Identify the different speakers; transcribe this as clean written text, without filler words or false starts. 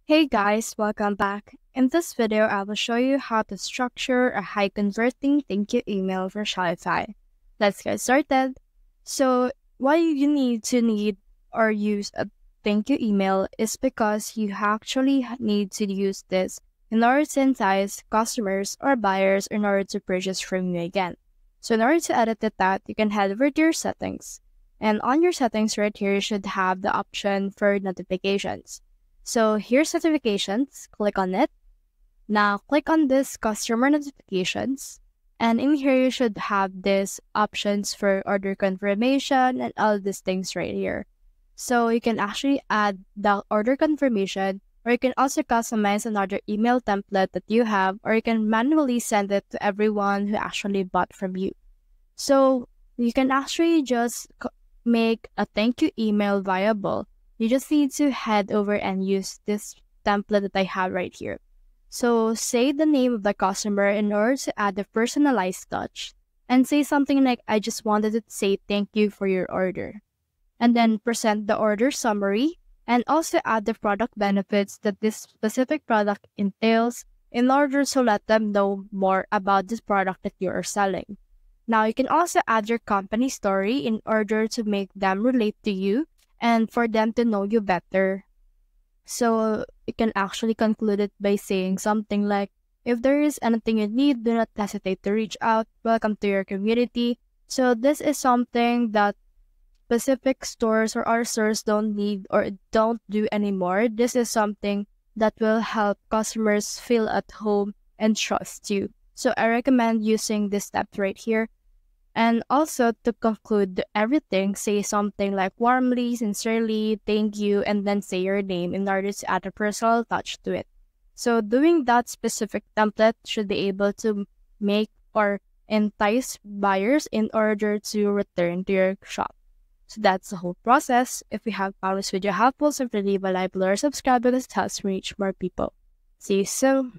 Speaker 1: Hey guys, welcome back. In this video, I will show you how to structure a high converting thank you email for Shopify. Let's get started. So, why you need or use a thank you email is because you actually need to use this in order to entice customers or buyers in order to purchase from you again. So, in order to edit that, you can head over to your settings. And on your settings right here, you should have the option for notifications. So here's notifications, click on it. Now click on this customer notifications. And in here, you should have this options for order confirmation and all these things right here. So you can actually add the order confirmation, or you can also customize another email template that you have, or you can manually send it to everyone who actually bought from you. So you can actually just make a thank you email viable. You just need to head over and use this template that I have right here. So say the name of the customer in order to add a personalized touch, and say something like, I just wanted to say thank you for your order. And then present the order summary and also add the product benefits that this specific product entails in order to let them know more about this product that you are selling. Now you can also add your company story in order to make them relate to you and for them to know you better. So you can actually conclude it by saying something like, if there is anything you need, do not hesitate to reach out. Welcome to your community. So this is something that specific stores or other stores don't need or don't do anymore. This is something that will help customers feel at home and trust you. So I recommend using this step right here. And also, to conclude everything, say something like warmly, sincerely, thank you, and then say your name in order to add a personal touch to it. So doing that specific template should be able to make or entice buyers in order to return to your shop. So that's the whole process. If you have found this video helpful, simply leave a like, below, or subscribe because it helps reach more people. See you soon.